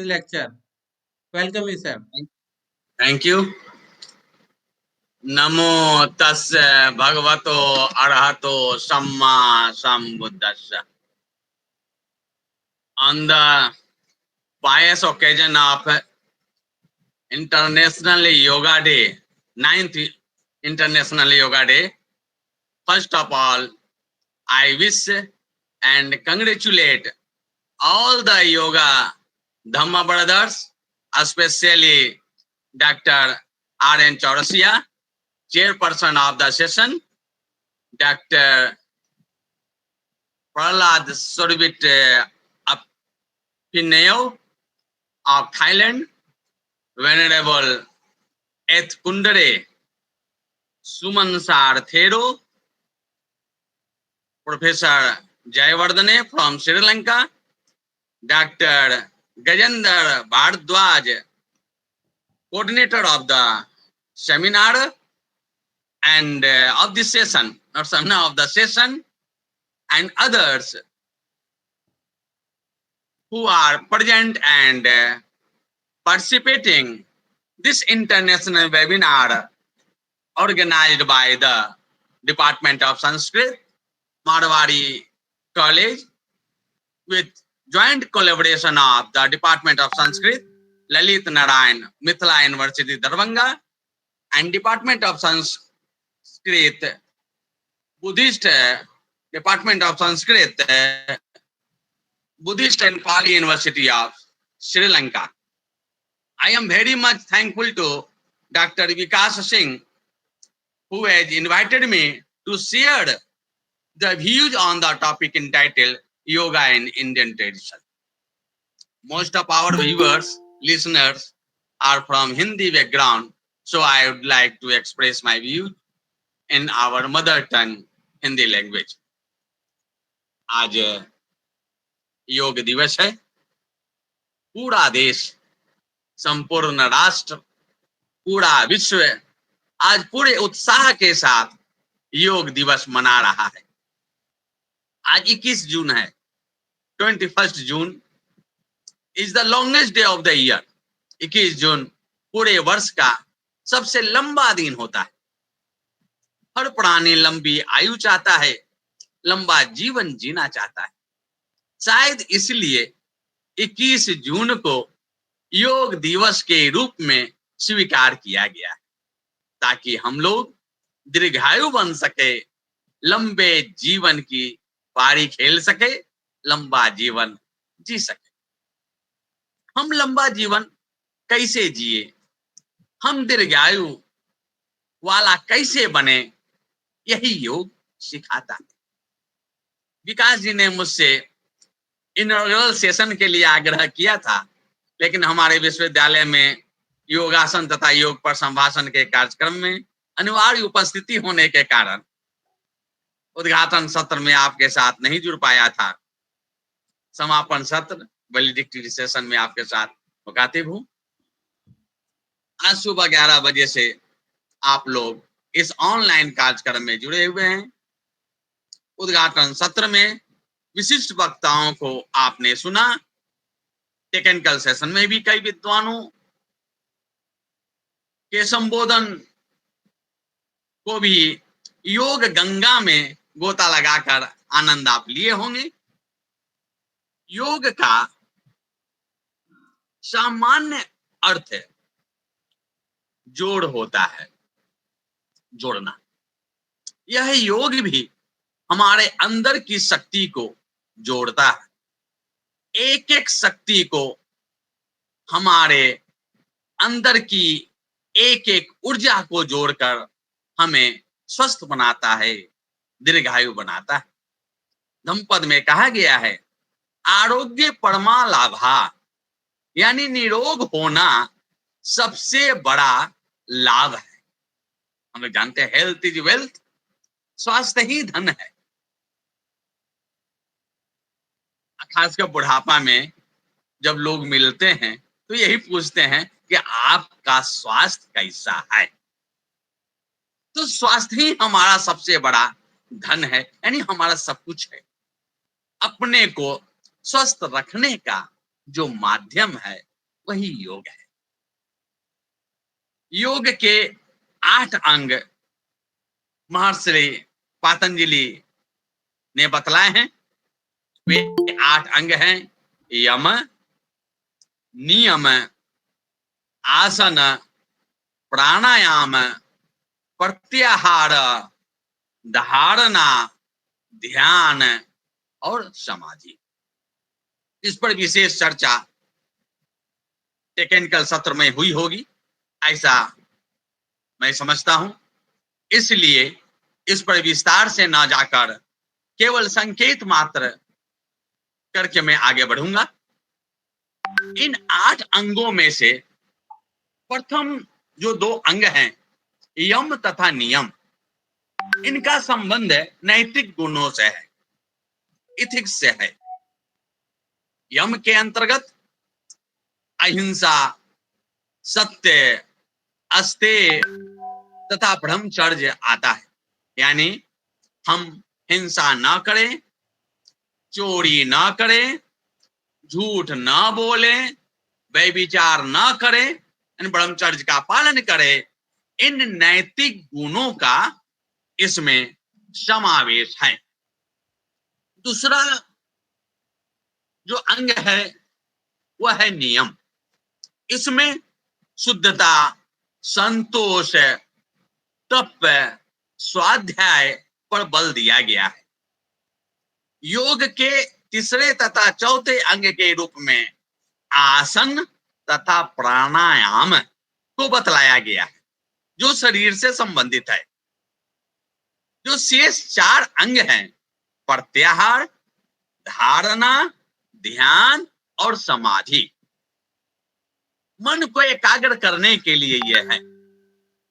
lecture. Welcome, you, sir. Thank you. Namo tassa bhagavato arahato samma sambuddhassa. On the pious occasion of International Yoga Day, 9th International Yoga Day, first of all, I wish and congratulate all the yoga Dhamma brothers, especially Dr. R.N. Chaurasia, chairperson of the session, Dr. Prahlad Sorbit Pineo of Thailand, Venerable Eth Kundare Sumansar Thero, Professor Jayawardene from Sri Lanka, Dr. Gajendra Bhardwaj, coordinator of the seminar and of the session, not seminar, of the session, and others who are present and participating this international webinar organized by the Department of Sanskrit, Marwari College, with joint collaboration of the Department of Sanskrit, Lalit Narayan, Mithila University, Darbhanga, and Department of Sanskrit, Buddhist Department of Sanskrit, Buddhist and Pali University of Sri Lanka. I am very much thankful to Dr. Vikas Singh, who has invited me to share the views on the topic entitled Yoga in Indian Tradition. Most of our viewers, listeners are from Hindi background, so I would like to express my view in our mother tongue, Hindi language. आज योग दिवस है। पूरा देश, संपूर्ण राष्ट्र, पूरा विश्व आज पूरे उत्साह के साथ योग दिवस मना रहा है। आज 21 जून है, 21 June is the longest day of the year. 21 जून पूरे वर्ष का सबसे लंबा दिन होता है। हर प्राणी लंबी आयु चाहता है, लंबा जीवन जीना चाहता है। शायद इसलिए 21 जून को योग दिवस के रूप में स्वीकार किया गया है, ताकि हम लोग दीर्घायु बन सके, लंबे जीवन की पारी खेल सके, लंबा जीवन जी सके। हम लंबा जीवन कैसे जिए, हम दीर्घायु वाला कैसे बने, यही योग सिखाता है। विकास जी ने मुझसे इनॉग्रल सेशन के लिए आग्रह किया था, लेकिन हमारे विश्वविद्यालय में योगासन तथा योग पर संभाषण के कार्यक्रम में अनिवार्य उपस्थिति होने के कारण उद्घाटन सत्र में आपके साथ नहीं जुड़ पाया था। समापन सत्र वैलिडिक्टी सेशन में आपके साथ मुखातिब हूं। आज सुबह 11 बजे से आप लोग इस ऑनलाइन कार्यक्रम में जुड़े हुए हैं। उद्घाटन सत्र में विशिष्ट वक्ताओं को आपने सुना। टेक्निकल सेशन में भी कई विद्वानों के संबोधन को भी योग गंगा में गोता लगाकर आनंद आप लिए होंगे। योग का सामान्य अर्थ जोड़ होता है, जोड़ना। यह योग भी हमारे अंदर की शक्ति को जोड़ता है। एक एक शक्ति को हमारे अंदर की एक एक ऊर्जा को जोड़कर हमें स्वस्थ बनाता है, दीर्घायु बनाता है। धम्मपद में कहा गया है, आरोग्य परमा लाभा, यानी निरोग होना सबसे बड़ा लाभ है। हम लोग जानते हैं हेल्थ इज वेल्थ, स्वास्थ्य ही धन है। खासकर बुढ़ापा में जब लोग मिलते हैं तो यही पूछते हैं कि आपका स्वास्थ्य कैसा है। तो स्वास्थ्य ही हमारा सबसे बड़ा धन है, यानी हमारा सब कुछ है। अपने को स्वस्थ रखने का जो माध्यम है वही योग है। योग के 8 अंग महर्षि पातंजलि ने बतलाए हैं। वे 8 अंग हैं: यम, नियम, आसन, प्राणायाम, प्रत्याहार, धारणा, ध्यान और समाधि। इस पर विशेष चर्चा टेक्निकल सत्र में हुई होगी, ऐसा मैं समझता हूं। इसलिए इस पर विस्तार से ना जाकर केवल संकेत मात्र करके मैं आगे बढ़ूंगा। इन 8 अंगों में से प्रथम जो 2 अंग हैं, यम तथा नियम, इनका संबंध नैतिक गुणों से है, इथिक्स से है। यम के अंतर्गत अहिंसा, सत्य, अस्तेय तथा ब्रह्मचर्य आता है। यानी हम हिंसा ना करें, चोरी ना करें, झूठ ना बोलें, व्यभिचार ना करें, ब्रह्मचर्य का पालन करें। इन नैतिक गुणों का इसमें समावेश है। दूसरा जो अंग है वह है नियम। इसमें शुद्धता, संतोष, तप, स्वाध्याय पर बल दिया गया है। योग के तीसरे तथा चौथे अंग के रूप में आसन तथा प्राणायाम को बतलाया गया है, जो शरीर से संबंधित है। जो शेष 4 अंग हैं, प्रत्याहार, धारणा, ध्यान और समाधि, मन को एकाग्र करने के लिए यह है।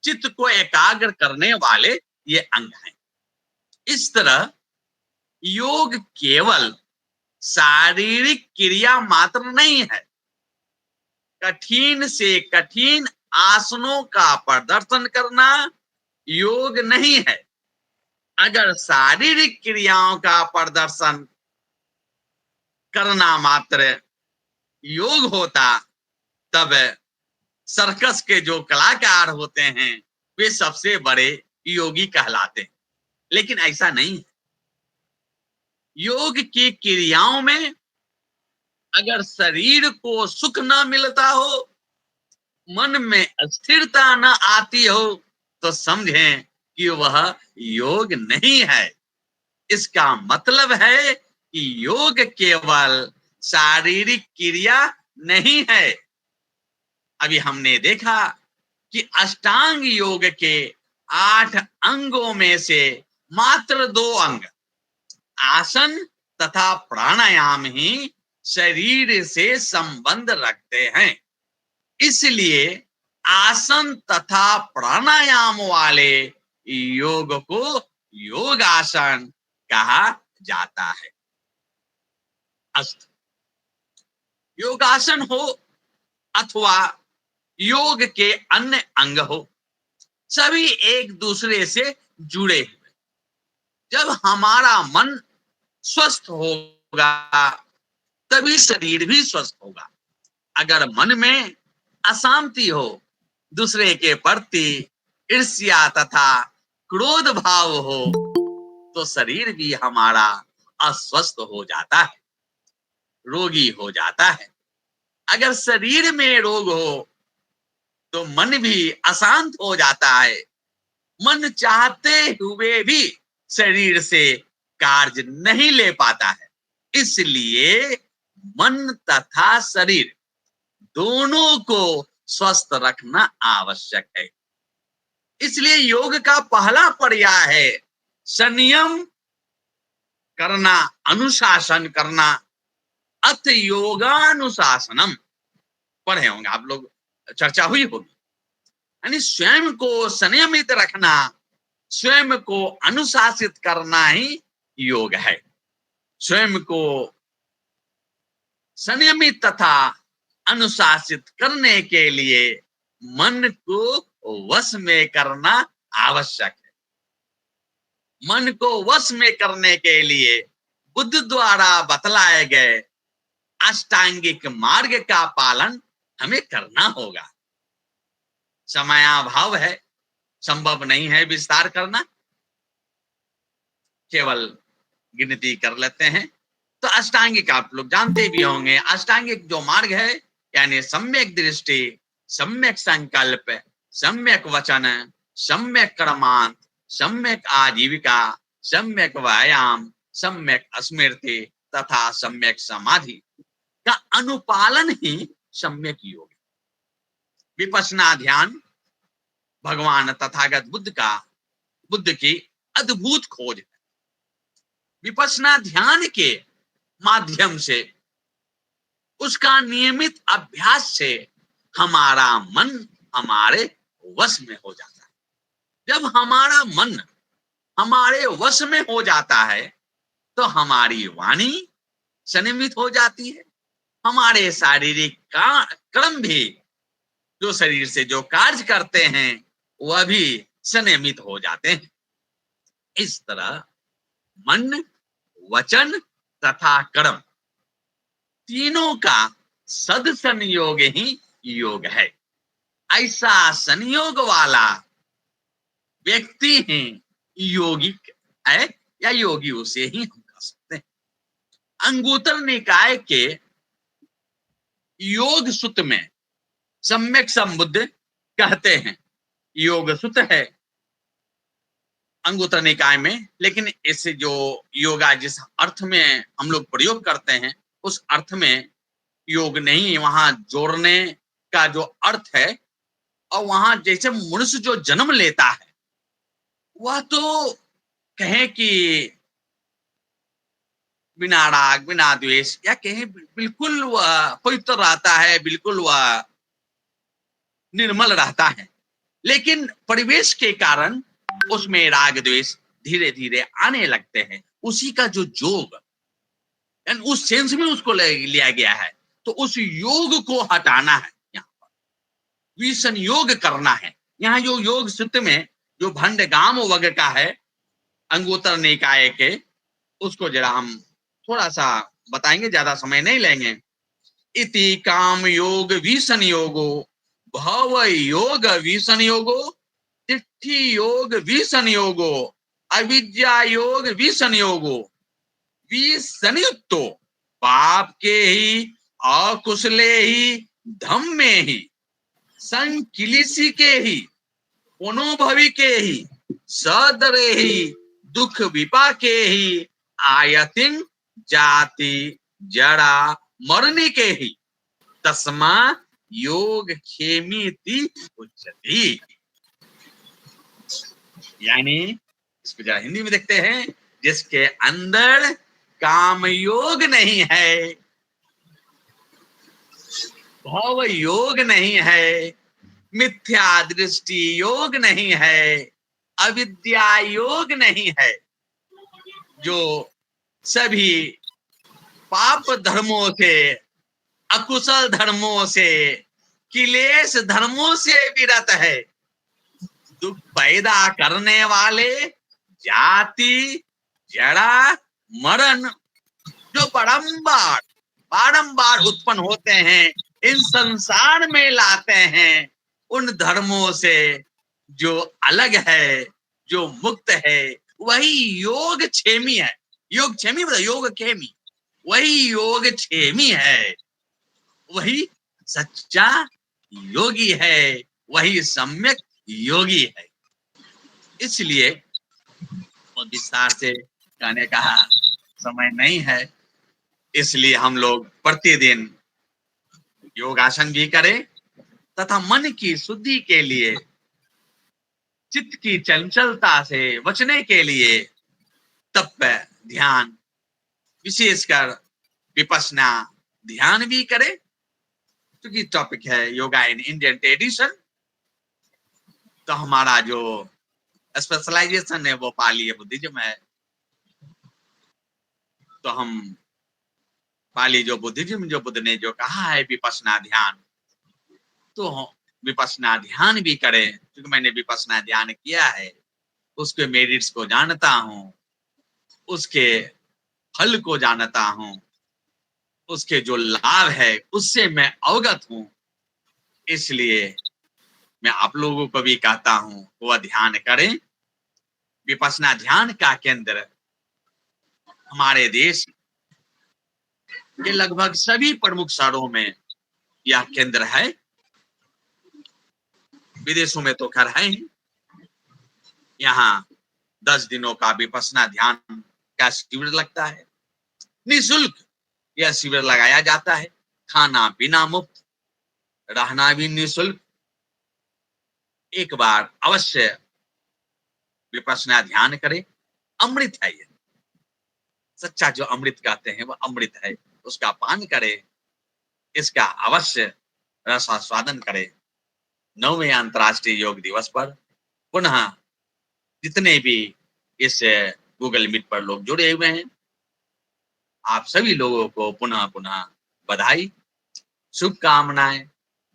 चित्त को एकाग्र करने वाले ये अंग हैं। इस तरह योग केवल शारीरिक क्रिया मात्र नहीं है। कठिन से कठिन आसनों का प्रदर्शन करना योग नहीं है। अगर शारीरिक क्रियाओं का प्रदर्शन करना मात्र योग होता, तब सर्कस के जो कलाकार होते हैं वे सबसे बड़े योगी कहलाते हैं। लेकिन ऐसा नहीं है। योग की क्रियाओं में अगर शरीर को सुख न मिलता हो, मन में अस्थिरता न आती हो, तो समझें कि वह योग नहीं है। इसका मतलब है कि योग केवल शारीरिक क्रिया नहीं है। अभी हमने देखा कि अष्टांग योग के 8 अंगों में से मात्र 2 अंग, आसन तथा प्राणायाम ही शरीर से संबंध रखते हैं। इसलिए आसन तथा प्राणायाम वाले योग को योगासन कहा जाता है। अस्त योगासन हो अथवा योग के अन्य अंग हो, सभी एक दूसरे से जुड़े हुए। जब हमारा मन स्वस्थ होगा तभी शरीर भी स्वस्थ होगा। अगर मन में अशांति हो, दूसरे के प्रति ईर्ष्या तथा क्रोध भाव हो, तो शरीर भी हमारा अस्वस्थ हो जाता है, रोगी हो जाता है। अगर शरीर में रोग हो तो मन भी अशांत हो जाता है। मन चाहते हुए भी शरीर से कार्य नहीं ले पाता है। इसलिए मन तथा शरीर दोनों को स्वस्थ रखना आवश्यक है। इसलिए योग का पहला पर्याय है संयम करना, अनुशासन करना। अथ योगानुशासनम पढ़े होंगे आप लोग, चर्चा हुई होगी। यानी स्वयं को संयमित रखना, स्वयं को अनुशासित करना ही योग है। स्वयं को संयमित तथा अनुशासित करने के लिए मन को वश में करना आवश्यक है। मन को वश में करने के लिए बुद्ध द्वारा बतलाए गए अष्टांगिक मार्ग का पालन हमें करना होगा। समयाभाव है, संभव नहीं है विस्तार करना, केवल गिनती कर लेते हैं। तो अष्टांगिक आप लोग जानते भी होंगे, अष्टांगिक जो मार्ग है यानी सम्यक दृष्टि, सम्यक संकल्प, सम्यक वचन, सम्यक कर्मांत, सम्यक आजीविका, सम्यक व्यायाम, सम्यक स्मृति तथा सम्यक समाधि का अनुपालन ही सम्यक योग। विपश्यना ध्यान भगवान तथागत बुद्ध की अद्भुत खोज है। विपश्यना ध्यान के माध्यम से, उसका नियमित अभ्यास से हमारा मन हमारे वश में हो जाता है। जब हमारा मन हमारे वश में हो जाता है तो हमारी वाणी संयमित हो जाती है, हमारे शारीरिक कर्म भी, जो शरीर से जो कार्य करते हैं वह भी संयमित हो जाते हैं। इस तरह मन, वचन तथा कर्म तीनों का सद संयोग ही योग है। ऐसा संयोग वाला व्यक्ति ही योगिक है या योगी उसे ही हम कह सकते हैं। अंगुत्तर निकाय के योग सूत में सम्यक संबुद्ध कहते हैं, योग सूत है अंगुत्तर निकाय में, लेकिन इसे जो योगा जिस अर्थ में हम लोग प्रयोग करते हैं उस अर्थ में योग नहीं, वहां जोड़ने का जो अर्थ है, और वहां जैसे मनुष्य जो जन्म लेता है वह तो कहें कि बिना राग बिना द्वेष, या कहें बिल्कुल वह पवित्र रहता है, बिल्कुल वह निर्मल रहता है, लेकिन परिवेश के कारण उसमें राग द्वेष धीरे धीरे आने लगते हैं। उसी का जो योग, उस सेंस में उसको लिया गया है, तो उस योग को हटाना है, यहाँ पर विसंयोग करना है। यहाँ जो योग सूत्र में जो भंडगाम वर्ग का है अंगुत्तर निकाय के, उसको जरा हम थोड़ा सा बताएंगे, ज्यादा समय नहीं लेंगे। इति काम योग विसंयोगो, भव योग विसंयोगो, तिष्ठि योग विसंयोगो, अविद्या योग विसंयोगो, विसंयुक्तो पाप के ही, अकुशले ही, धम्मे ही, संकिलिसी के ही, पुनोभवी के ही, सदरे ही, दुख विपाके ही, आयतिन जाति जड़ा मरने के ही, तस्मा योग खेमीति उच्यते। यानी इसको जरा हिंदी में देखते हैं, जिसके अंदर काम योग नहीं है, भव योग नहीं है, मिथ्या दृष्टि योग नहीं है, अविद्या योग नहीं है, जो सभी पाप धर्मों से, अकुशल धर्मों से, किलेश धर्मों से विरत है, दुख पैदा करने वाले जाति जड़ा मरण जो बारंबार उत्पन्न होते हैं, इन संसार में लाते हैं, उन धर्मों से जो अलग है, जो मुक्त है, वही योग क्षेमी है। योग क्षेमी मतलब योग खेमी, वही योग क्षेमी है, वही सच्चा योगी है, वही सम्यक योगी है। इसलिए विस्तार से कहने का समय नहीं है, इसलिए हम लोग प्रतिदिन योगासन भी करें तथा मन की शुद्धि के लिए, चित्त की चंचलता से बचने के लिए तप ध्यान, विशेषकर विपश्यना ध्यान भी करें, क्योंकि टॉपिक है योगा इन इंडियन ट्रेडिशन। तो हमारा जो स्पेशलाइजेशन है वो पाली बुद्धिज्म है, तो हम पाली जो बुद्धिज्म, जो बुद्ध ने जो कहा है विपश्यना ध्यान, तो विपश्यना ध्यान भी करें, क्योंकि मैंने विपश्यना ध्यान किया है, उसके मेरिट्स को जानता हूं, उसके फल को जानता हूं, उसके जो लाभ है उससे मैं अवगत हूं, इसलिए मैं आप लोगों को भी कहता हूं वह ध्यान करें। विपश्यना ध्यान का केंद्र हमारे देश के लगभग सभी प्रमुख शहरों में यह केंद्र है, विदेशों में तो खैर है ही। यहाँ 10 दिनों का विपश्यना ध्यान का शिविर लगता है, निःशुल्क यह शिविर लगाया जाता है, खाना पीना मुफ्त, रहना भी निःशुल्क। एक बार अवश्य विपश्यना ध्यान करें, अमृत है ये, सच्चा जो अमृत कहते हैं वह अमृत है, उसका पान करें, इसका अवश्य रसास्वादन करें। 9वें अंतर्राष्ट्रीय योग दिवस पर पुनः जितने भी इस गूगल मीट पर लोग जुड़े हुए हैं, आप सभी लोगों को पुनः पुनः बधाई, शुभकामनाएं,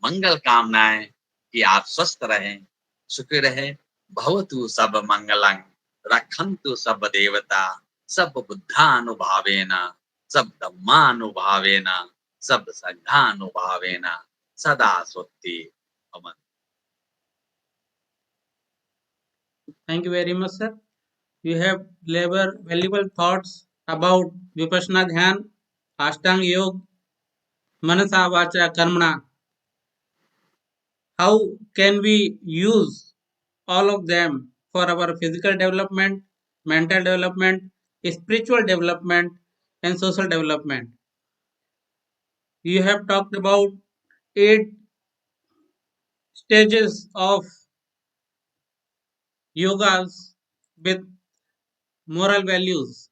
मंगल कामनाएं कि आप स्वस्थ रहें, सुखी रहें। भवतु सब मंगलं, रक्षन्तु सब देवता, सब बुद्धानुभावेन, सब धम्मानुभावेन, सब संघानुभावेन सदा स्वस्ति भवन्तु। Thank you very much, sir. You have delivered valuable thoughts about Vipassana Dhyan, Ashtanga Yoga, Manasa Vacha Karmana. How can we use all of them for our physical development, mental development, spiritual development, and social development? You have talked about 8 stages of yogas with moral values.